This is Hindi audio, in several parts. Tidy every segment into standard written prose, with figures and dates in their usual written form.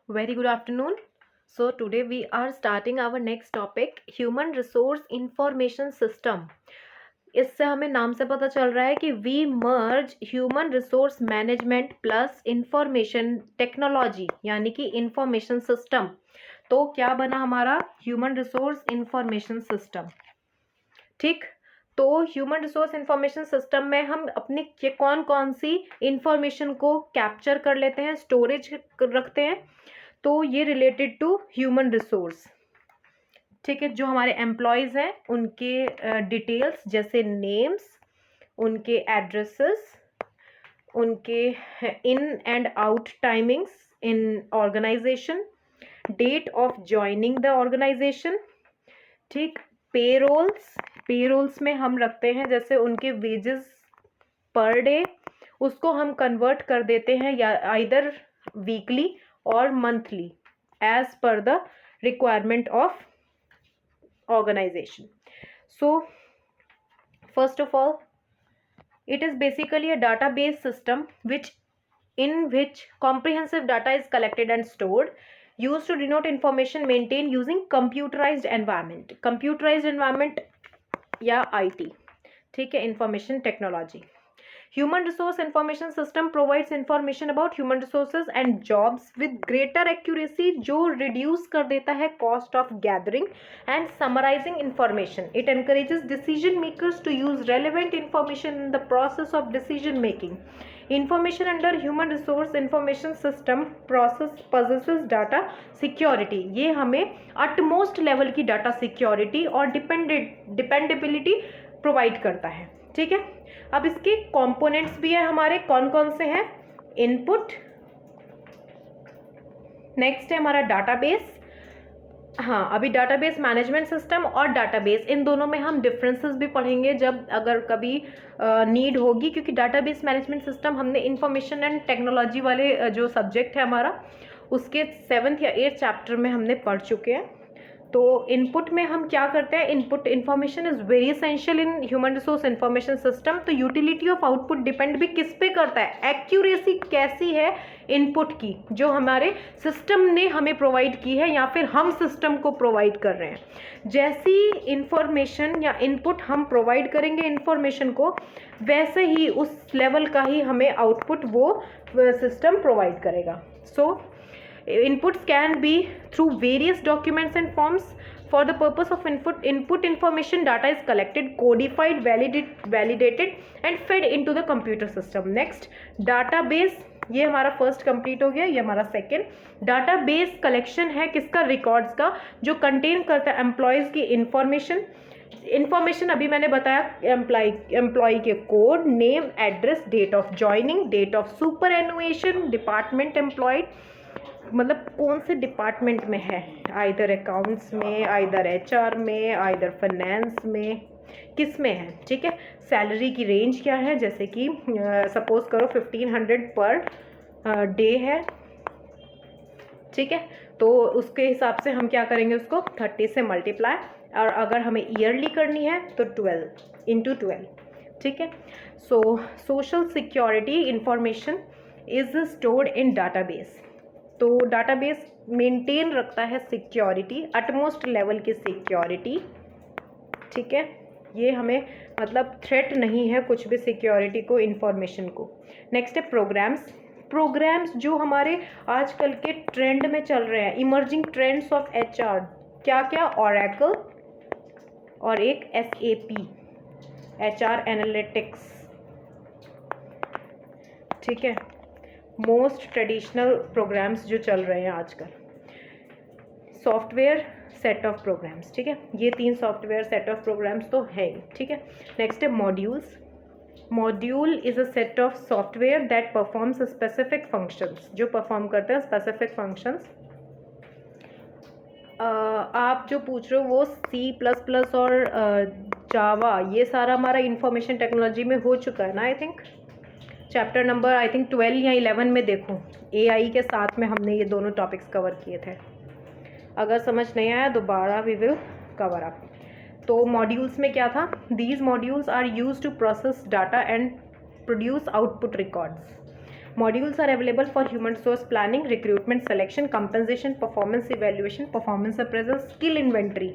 Very good afternoon. So today we are starting our next topic, human resource information system. इससे हमें नाम से पता चल रहा है कि we merge human resource management plus information technology यानी कि इंफॉर्मेशन सिस्टम। तो क्या बना हमारा ह्यूमन रिसोर्स इंफॉर्मेशन सिस्टम। ठीक, तो ह्यूमन रिसोर्स इंफॉर्मेशन सिस्टम में हम अपनी कौन कौन सी इंफॉर्मेशन को कैप्चर कर लेते हैं, स्टोरेज रखते हैं। तो ये रिलेटेड टू ह्यूमन रिसोर्स। ठीक है, जो हमारे एम्प्लॉयज़ हैं उनके डिटेल्स जैसे नेम्स, उनके एड्रेसेस, उनके in and out timings in organisation, date of joining the organisation. ठीक, पेरोल्स में हम रखते हैं जैसे उनके वेजेस पर डे, उसको हम कन्वर्ट कर देते हैं या आइदर वीकली और monthly as per the requirement of organization. So first of all, it is basically a database system in which comprehensive data is collected and stored, used to denote information maintained using computerized environment या IT. ठीक है, information technology. Human resource information system provides information about human resources and jobs with greater accuracy, जो reduce कर देता है cost of gathering and summarizing information. It encourages decision makers to use relevant information in the process of decision making. Information under human resource information system process possesses data security. ये हमें utmost level की data security और dependability प्रोवाइड करता है। ठीक है, अब इसके कंपोनेंट्स भी है हमारे, कौन कौन से हैं? इनपुट, नेक्स्ट है हमारा डाटाबेस। हाँ, अभी डाटाबेस मैनेजमेंट सिस्टम और डाटाबेस, इन दोनों में हम डिफरेंसेस भी पढ़ेंगे जब अगर कभी नीड होगी, क्योंकि डाटाबेस मैनेजमेंट सिस्टम हमने इंफॉर्मेशन एंड टेक्नोलॉजी वाले जो सब्जेक्ट है हमारा, उसके 7th या 8th चैप्टर में हमने पढ़ चुके हैं। तो इनपुट में हम क्या करते हैं? Input information is very essential in human resource information system. तो यूटिलिटी ऑफ आउटपुट डिपेंड भी किस पे करता है? एक्यूरेसी कैसी है इनपुट की, जो हमारे सिस्टम ने हमें प्रोवाइड की है या फिर हम सिस्टम को प्रोवाइड कर रहे हैं। जैसी इंफॉर्मेशन या इनपुट हम प्रोवाइड करेंगे इंफॉर्मेशन को, वैसे ही उस लेवल का ही हमें आउटपुट वो सिस्टम प्रोवाइड करेगा। सो inputs can be through various documents and forms. For the purpose of input information, data is collected, codified, validated and fed into the computer system. Next, database, ये हमारा फर्स्ट कंप्लीट हो गया, ये हमारा सेकेंड। डाटाबेस कलेक्शन है किसका? रिकॉर्ड्स का, जो कंटेन करता है एम्प्लॉयज़ की इंफॉर्मेशन अभी मैंने बताया, एम्प्लॉय के code, name, address, date of joining, date of superannuation, department employed, मतलब कौन से डिपार्टमेंट में है, आइदर अकाउंट्स में, आइदर HR में, आइदर फाइनेंस में, किस में है। ठीक है, सैलरी की रेंज क्या है, जैसे कि सपोज करो 1500 पर डे है। ठीक है, तो उसके हिसाब से हम क्या करेंगे, उसको 30 से मल्टीप्लाई, और अगर हमें ईयरली करनी है तो 12 × 12। ठीक है, so social security information is stored in database. तो डाटाबेस मेंटेन रखता है सिक्योरिटी, अटमोस्ट लेवल की सिक्योरिटी। ठीक है, ये हमें मतलब थ्रेट नहीं है कुछ भी सिक्योरिटी को, इंफॉर्मेशन को। नेक्स्ट है प्रोग्राम्स जो हमारे आजकल के ट्रेंड में चल रहे हैं, इमर्जिंग ट्रेंड्स ऑफ HR, क्या क्या? ओरेकल और एक SAP, HR एनालिटिक्स। ठीक है, मोस्ट ट्रेडिशनल प्रोग्राम्स जो चल रहे हैं आजकल। Software set of programs. ठीक है, ये 3 सॉफ्टवेयर सेट ऑफ प्रोग्राम्स तो है ही। ठीक है, नेक्स्ट है modules. Module is a set of software that performs specific functions, जो परफॉर्म करते हैं स्पेसिफिक फंक्शंस। आप जो पूछ रहे हो वो C++ और जावा, ये सारा हमारा इंफॉर्मेशन टेक्नोलॉजी में हो चुका है ना। आई थिंक चैप्टर नंबर 12 या 11 में देखो, AI के साथ में हमने ये दोनों टॉपिक्स कवर किए थे। अगर समझ नहीं आया दोबारा वी विल कवर अप। तो मॉड्यूल्स में क्या था? These modules are used to process data and produce output records. Modules are available for human resource planning, recruitment, selection, compensation, performance evaluation, performance appraisal, skill inventory.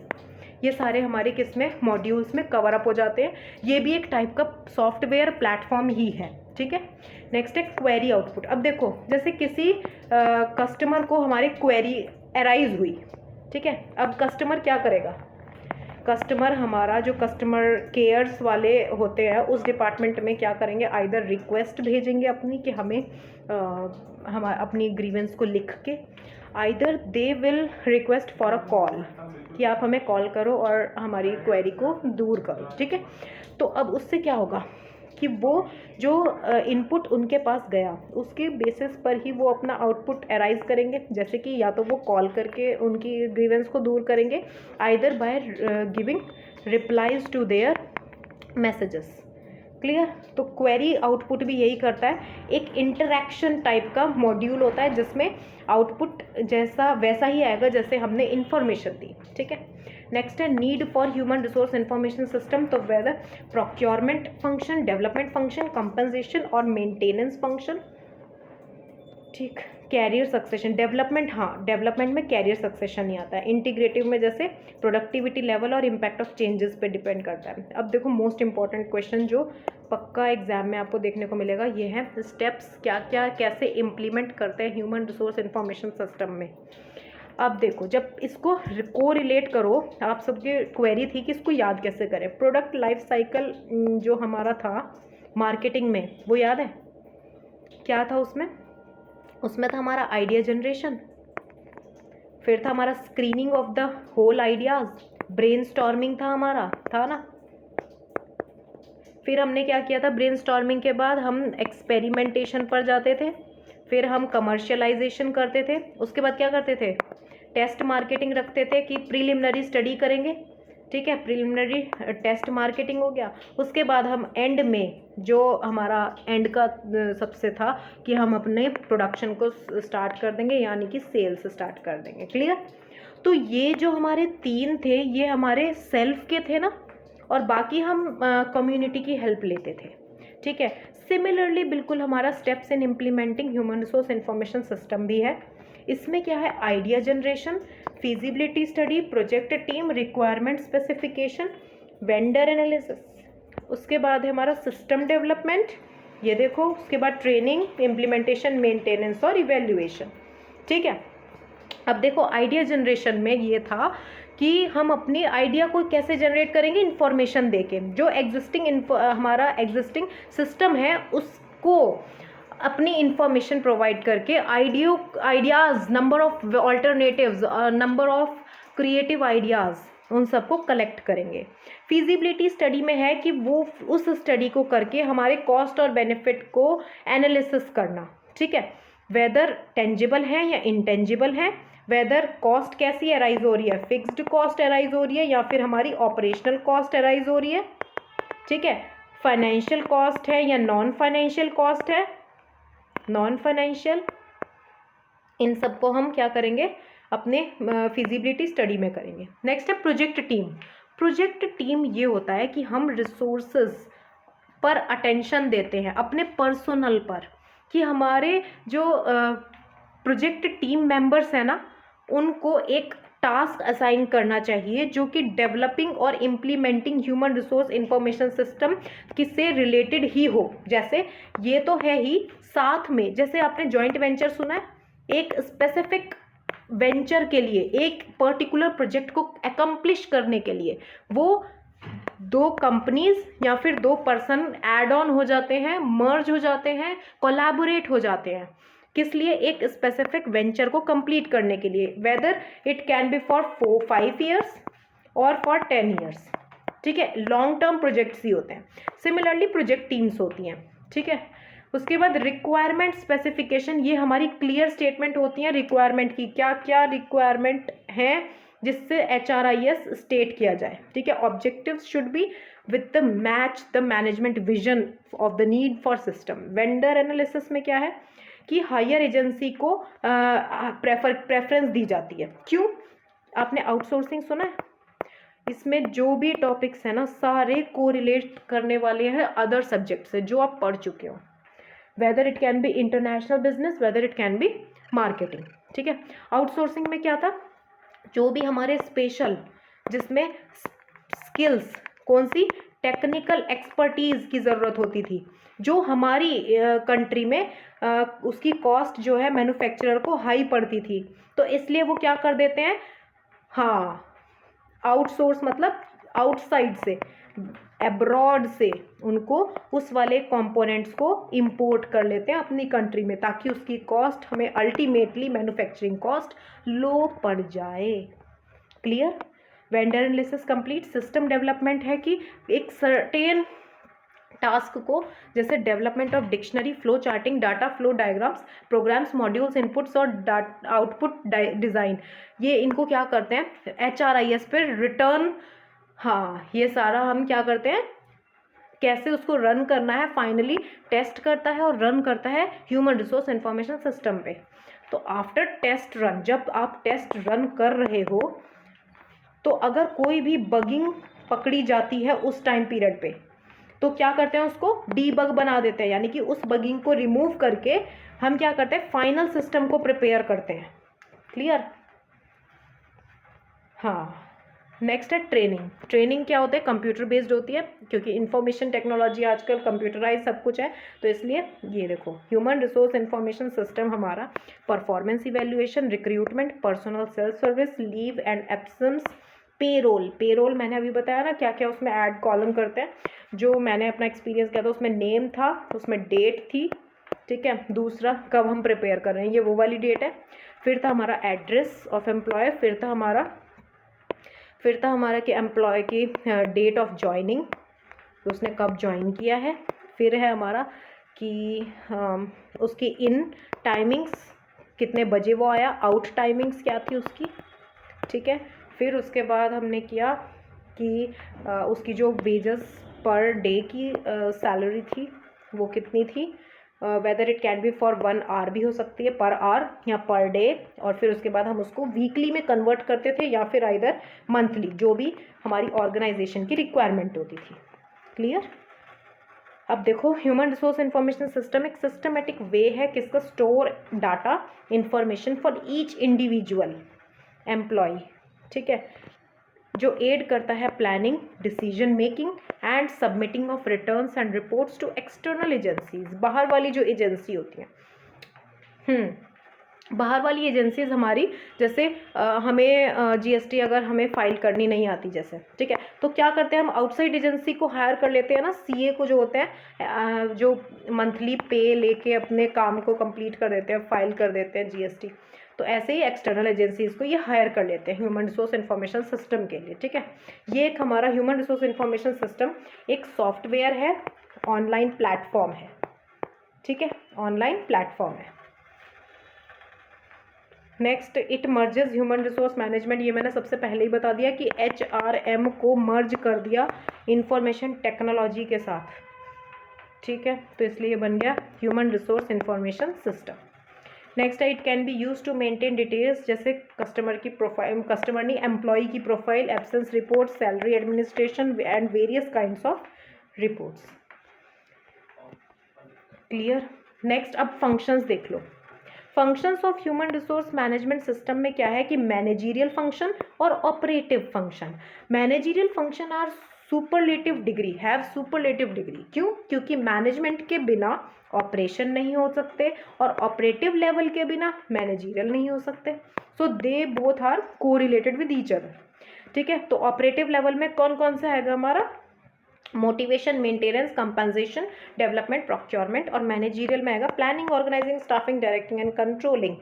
ये सारे हमारे किस में मॉड्यूल्स में कवर अप हो जाते हैं। ये भी एक टाइप का सॉफ्टवेयर प्लेटफॉर्म ही है, ठीक है। नेक्स्ट है क्वेरी आउटपुट। अब देखो जैसे किसी कस्टमर को हमारी क्वेरी अराइज हुई, ठीक है। अब कस्टमर क्या करेगा, कस्टमर हमारा जो कस्टमर केयर्स वाले होते हैं उस डिपार्टमेंट में क्या करेंगे, आइदर रिक्वेस्ट भेजेंगे अपनी कि हमें हम अपनी ग्रीवेंस को लिख के, either they will request for a call कि आप हमें कॉल करो और हमारी क्वेरी को दूर करो, ठीक है। तो अब उससे क्या होगा कि वो जो इनपुट उनके पास गया उसके बेसिस पर ही वो अपना आउटपुट अराइज करेंगे। जैसे कि या तो वो कॉल करके उनकी ग्रीवेंस को दूर करेंगे, either by giving replies to their messages. Clear. तो क्वेरी आउटपुट भी यही करता है, एक इंटरैक्शन टाइप का मॉड्यूल होता है जिसमें आउटपुट जैसा वैसा ही आएगा जैसे हमने इंफॉर्मेशन दी, ठीक है। नेक्स्ट है need for human resource information system. तो whether procurement function, development function, compensation और मेंटेनेंस फंक्शन, ठीक। कैरियर सक्सेशन, डेवलपमेंट, हाँ डेवलपमेंट में कैरियर सक्सेशन ही आता है। इंटीग्रेटिव में जैसे प्रोडक्टिविटी लेवल और इम्पैक्ट ऑफ चेंजेस पे डिपेंड करता है। अब देखो मोस्ट इंपॉर्टेंट क्वेश्चन जो पक्का एग्जाम में आपको देखने को मिलेगा, ये है स्टेप्स क्या क्या कैसे इम्प्लीमेंट करते हैं ह्यूमन रिसोर्स इंफॉर्मेशन सिस्टम में। अब देखो जब इसको को रिलेट करो, आप सबकी क्वेरी थी कि इसको याद कैसे करें। प्रोडक्ट लाइफ साइकिल जो हमारा था मार्केटिंग में, वो याद है क्या था उसमें? उसमें था हमारा आइडिया जनरेशन, फिर था हमारा screening of the whole ideas, brainstorming था हमारा, था ना। फिर हमने क्या किया था, ब्रेनस्टॉर्मिंग के बाद हम एक्सपेरिमेंटेशन पर जाते थे, फिर हम कमर्शियलाइजेशन करते थे, उसके बाद क्या करते थे, टेस्ट मार्केटिंग रखते थे कि प्रीलिमिनरी स्टडी करेंगे, ठीक है। प्रीलिमिनरी टेस्ट मार्केटिंग हो गया। उसके बाद हम एंड में जो हमारा एंड का सबसे था कि हम अपने प्रोडक्शन को स्टार्ट कर देंगे, यानी कि सेल्स स्टार्ट कर देंगे। क्लियर। तो ये जो हमारे 3 थे ये हमारे सेल्फ के थे ना, और बाकी हम कम्युनिटी की हेल्प लेते थे, ठीक है। सिमिलरली बिल्कुल हमारा steps in implementing human resource information system भी है। इसमें क्या है, idea generation, feasibility study, project team, requirement specification, vendor analysis, उसके बाद है हमारा सिस्टम डेवलपमेंट, ये देखो, उसके बाद ट्रेनिंग, इम्प्लीमेंटेशन, मेंटेनेंस और इवेल्युएशन, ठीक है। अब देखो आइडिया जनरेशन में ये था कि हम अपनी आइडिया को कैसे जनरेट करेंगे, इंफॉर्मेशन देके, जो एग्जिस्टिंग हमारा एग्जिस्टिंग सिस्टम है उसको अपनी इंफॉर्मेशन प्रोवाइड करके ideas, number of alternatives, number of creative ideas, उन सबको कलेक्ट करेंगे। फिजिबिलिटी स्टडी में है कि वो उस स्टडी को करके हमारे कॉस्ट और बेनिफिट को एनालिसिस करना, ठीक है। वेदर टेंजिबल है या इंटेंजिबल है, वेदर कॉस्ट कैसी अराइज हो रही है, फिक्स्ड कॉस्ट अराइज हो रही है या फिर हमारी ऑपरेशनल कॉस्ट अराइज हो रही है, ठीक है। फाइनेंशियल कॉस्ट है या नॉन फाइनेंशियल कॉस्ट है, नॉन फाइनेंशियल, इन सबको हम क्या करेंगे, अपने फिजिबिलिटी स्टडी में करेंगे। नेक्स्ट है प्रोजेक्ट टीम। प्रोजेक्ट टीम ये होता है कि हम रिसोर्सेज पर अटेंशन देते हैं, अपने पर्सनल पर, कि हमारे जो प्रोजेक्ट टीम मेंबर्स हैं ना, उनको एक टास्क असाइन करना चाहिए जो कि डेवलपिंग और implementing human resource information system किससे रिलेटेड ही हो। जैसे ये तो है ही, साथ में जैसे आपने जॉइंट वेंचर सुना है, एक स्पेसिफिक वेंचर के लिए, एक पर्टिकुलर प्रोजेक्ट को अकम्प्लिश करने के लिए वो 2 कंपनीज या फिर 2 पर्सन एड ऑन हो जाते हैं, मर्ज हो जाते हैं, कोलैबोरेट हो जाते हैं, किस लिए, एक स्पेसिफिक वेंचर को कंप्लीट करने के लिए। Weather it can be for 5 years और फॉर 10 ईयर्स, ठीक है। लॉन्ग टर्म प्रोजेक्ट्स ही होते हैं। सिमिलरली प्रोजेक्ट टीम्स होती हैं, ठीक है। उसके बाद रिक्वायरमेंट स्पेसिफिकेशन, ये हमारी क्लियर स्टेटमेंट होती हैं रिक्वायरमेंट की, क्या क्या रिक्वायरमेंट है जिससे HRIS स्टेट किया जाए, ठीक है। Objectives should be with the match the management vision of the need for system. Vendor analysis में क्या है कि हायर एजेंसी को प्रेफरेंस दी जाती है। क्यों? आपने आउटसोर्सिंग सुना है? इसमें जो भी टॉपिक्स हैं ना, सारे को रिलेट करने वाले हैं अदर सब्जेक्ट से जो आप पढ़ चुके हो। Weather it can B international business, weather it can B marketing, ठीक है। आउटसोर्सिंग में क्या था, जो भी हमारे स्पेशल, जिसमें स्किल्स, कौन सी, टेक्निकल एक्सपर्टीज की ज़रूरत होती थी, जो हमारी कंट्री में उसकी कॉस्ट जो है मैन्युफैक्चरर को हाई पड़ती थी, तो इसलिए वो क्या कर देते हैं, हाँ, आउटसोर्स मतलब आउटसाइड से, एब्रॉड से उनको उस वाले कंपोनेंट्स को इंपोर्ट कर लेते हैं अपनी कंट्री में, ताकि उसकी कॉस्ट हमें अल्टीमेटली मैन्युफैक्चरिंग कॉस्ट लो पड़ जाए। Clear. Vendor analysis complete. System development है कि एक सर्टेन टास्क को, जैसे development of dictionary, flow charting, data flow diagrams, programs, modules, inputs और आउटपुट डिज़ाइन, ये इनको क्या करते हैं, HRIS पे रिटर्न, हाँ, ये सारा हम क्या करते हैं, कैसे उसको रन करना है, फाइनली टेस्ट करता है और रन करता है ह्यूमन रिसोर्स इंफॉर्मेशन सिस्टम पे। तो आफ्टर टेस्ट रन, जब आप टेस्ट रन कर रहे हो, तो अगर कोई भी बगिंग पकड़ी जाती है उस टाइम पीरियड पे, तो क्या करते हैं, उसको डीबग बना देते हैं, यानी कि उस बगिंग को रिमूव करके हम क्या करते हैं, फाइनल सिस्टम को प्रिपेयर करते हैं। क्लियर। हाँ, नेक्स्ट है ट्रेनिंग। ट्रेनिंग क्या होता है, कंप्यूटर बेस्ड होती है, क्योंकि इंफॉर्मेशन टेक्नोलॉजी आजकल कंप्यूटराइज सब कुछ है, तो इसलिए ये देखो, ह्यूमन रिसोर्स इंफॉर्मेशन सिस्टम हमारा performance evaluation, recruitment, personal self service, leave and absence, payroll. Payroll मैंने अभी बताया ना क्या क्या उसमें ऐड कॉलम करते हैं, जो मैंने अपना एक्सपीरियंस किया था, उसमें नेम था, उसमें डेट थी, ठीक है, दूसरा कब हम प्रिपेयर कर रहे हैं, ये वो वाली डेट है, फिर था हमारा एड्रेस ऑफ एम्प्लॉयर, फिर था हमारा कि एम्प्लॉय की डेट ऑफ ज्वाइनिंग, उसने कब ज्वाइन किया है, फिर है हमारा कि उसकी इन टाइमिंग्स, कितने बजे वो आया, आउट टाइमिंग्स क्या थी उसकी, ठीक है, फिर उसके बाद हमने किया कि उसकी जो वेजेस पर डे की सैलरी थी वो कितनी थी, whether it can be for 1 hour भी हो सकती है, पर आवर या पर डे, और फिर उसके बाद हम उसको वीकली में कन्वर्ट करते थे या फिर आइदर मंथली, जो भी हमारी ऑर्गेनाइजेशन की रिक्वायरमेंट होती थी। क्लियर। अब देखो, ह्यूमन रिसोर्स इंफॉर्मेशन सिस्टम एक सिस्टमेटिक वे है किसका, store data information for each individual employee, ठीक है, जो एड करता है planning, decision making and submitting of returns and reports to external agencies. बाहर वाली जो एजेंसी होती हैं, बाहर वाली एजेंसीज हमारी, जैसे हमें GST अगर हमें फाइल करनी नहीं आती जैसे, ठीक है, तो क्या करते हैं हम, आउटसाइड एजेंसी को हायर कर लेते हैं ना, CA को, जो होते हैं जो मंथली पे लेके अपने काम को कंप्लीट कर देते हैं, फाइल कर देते हैं GST, तो ऐसे ही एक्सटर्नल एजेंसीज को ये हायर कर लेते हैं ह्यूमन रिसोर्स इंफॉर्मेशन सिस्टम के लिए, ठीक है। ये एक हमारा ह्यूमन रिसोर्स इंफॉर्मेशन सिस्टम एक सॉफ्टवेयर है, ऑनलाइन प्लेटफॉर्म है, ठीक है, ऑनलाइन प्लेटफॉर्म है। Next, it merges human resource management, ये मैंने सबसे पहले ही बता दिया कि HRM को मर्ज कर दिया इंफॉर्मेशन टेक्नोलॉजी के साथ, ठीक है, तो इसलिए ये बन गया human resource information system. Next है, it can be use to maintain details, जैसे कस्टमर की प्रोफाइल, कस्टमर नहीं, एम्प्लॉय की profile, absence report, salary administration and various kinds of reports. Clear. Next, अब फंक्शंस देख लो। Functions of human resource management system में क्या है कि मैनेजरियल फंक्शन और operative function. Managerial function are superlative degree, have superlative degree, क्यों, क्योंकि मैनेजमेंट के बिना ऑपरेशन नहीं हो सकते और ऑपरेटिव लेवल के बिना मैनेजरियल नहीं हो सकते, so they both are correlated with each other, ठीक है। तो ऑपरेटिव लेवल में कौन कौन सा है हमारा, motivation, maintenance, compensation, development, procurement, और मैनेजरियल में आएगा planning, organising, staffing, directing and controlling.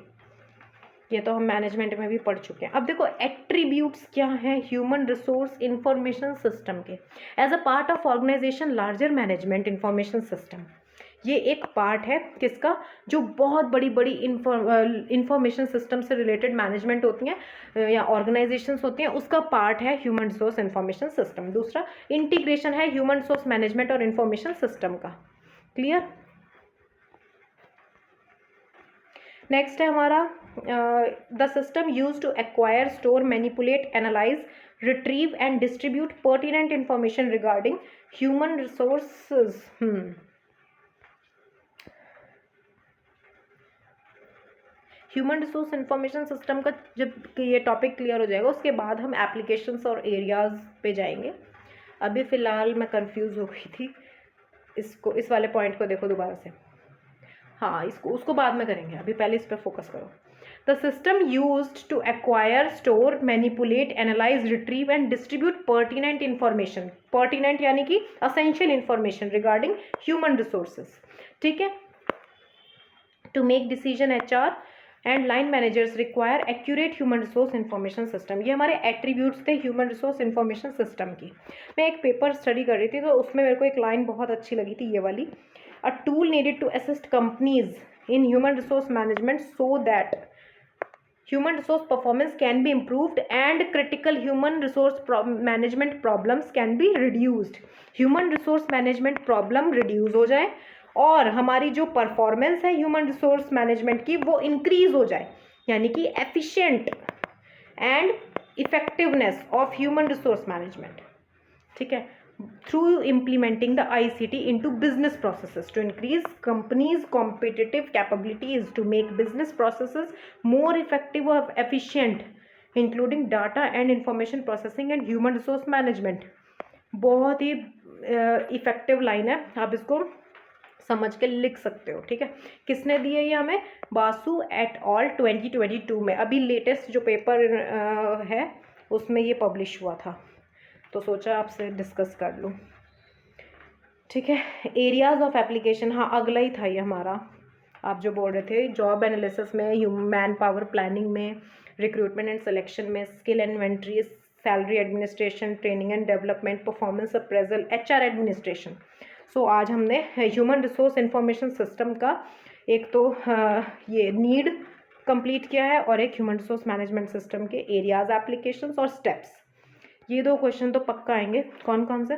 ये तो हम मैनेजमेंट में भी पढ़ चुके हैं। अब देखो, एट्रीब्यूट्स क्या हैं ह्यूमन रिसोर्स इंफॉर्मेशन सिस्टम के, as a part of organisation larger management information system. ये एक पार्ट है किसका, जो बहुत बड़ी बड़ी इंफॉर्मेशन सिस्टम से रिलेटेड मैनेजमेंट होती हैं या ऑर्गेनाइजेशंस होती हैं, उसका पार्ट है ह्यूमन रिसोर्स इंफॉर्मेशन सिस्टम। दूसरा, इंटीग्रेशन है ह्यूमन रिसोर्स मैनेजमेंट और इंफॉर्मेशन सिस्टम का। क्लियर। नेक्स्ट है हमारा the system use to acquire, store, manipulate, analyse, retrieve and distribute pertinent information regarding human resources. Human resource information system का जब ये टॉपिक क्लियर हो जाएगा उसके बाद हम एप्लीकेशंस और एरियाज़ पे जाएंगे। अभी फ़िलहाल मैं कंफ्यूज हो गई थी, इसको इस वाले पॉइंट को देखो दोबारा से। हाँ, उसको बाद में करेंगे, अभी पहले इस पर फोकस करो। The system used to acquire, store, manipulate, analyse, retrieve and distribute pertinent information. Pertinent यानी कि essential information regarding human resources, ठीक है। To make decision HR and line managers require accurate human resource information system. ये हमारे एट्रीब्यूट्स थे ह्यूमन रिसोर्स इंफॉर्मेशन सिस्टम की। मैं एक पेपर स्टडी कर रही थी तो उसमें मेरे को एक लाइन बहुत अच्छी लगी थी, ये वाली। A tool needed to assist companies in human resource management so that human resource performance can be improved and critical human resource management problems can be reduced। human resource management problem reduce हो जाए और हमारी जो परफॉर्मेंस है ह्यूमन रिसोर्स मैनेजमेंट की वो इंक्रीज हो जाए, यानी कि efficient and effectiveness of human resource management, ठीक है, through implementing the ICT into business processes to increase companies' competitive capabilities to make business processes more effective or efficient, including data and information processing and human resource management। बहुत ही इफेक्टिव लाइन है, आप इसको समझ के लिख सकते हो, ठीक है। किसने दी है ये हमें? बासु एट ऑल 2022 में। अभी लेटेस्ट जो पेपर है उसमें ये पब्लिश हुआ था, तो सोचा आपसे डिस्कस कर लूँ, ठीक है। एरियाज़ ऑफ एप्लीकेशन, हाँ अगला ही था ये हमारा। आप जो बोल रहे थे जॉब एनालिसिस में, मैन पावर प्लानिंग में, रिक्रूटमेंट एंड सिलेक्शन में, skill inventory, salary administration, training and development, performance appraisal, HR administration. So आज हमने ह्यूमन रिसोर्स इंफॉर्मेशन सिस्टम का एक तो ये नीड कंप्लीट किया है और एक ह्यूमन रिसोर्स मैनेजमेंट सिस्टम के एरियाज़, एप्लीकेशंस और स्टेप्स। ये दो क्वेश्चन तो पक्का आएंगे। कौन कौन से?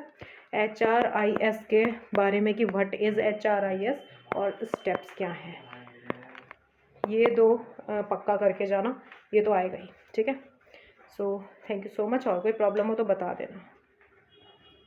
HRIS के बारे में कि व्हाट इज़ HRIS और स्टेप्स क्या हैं, ये दो पक्का करके जाना, ये तो आएगा ही, ठीक है। So thank you so much, और कोई प्रॉब्लम हो तो बता देना।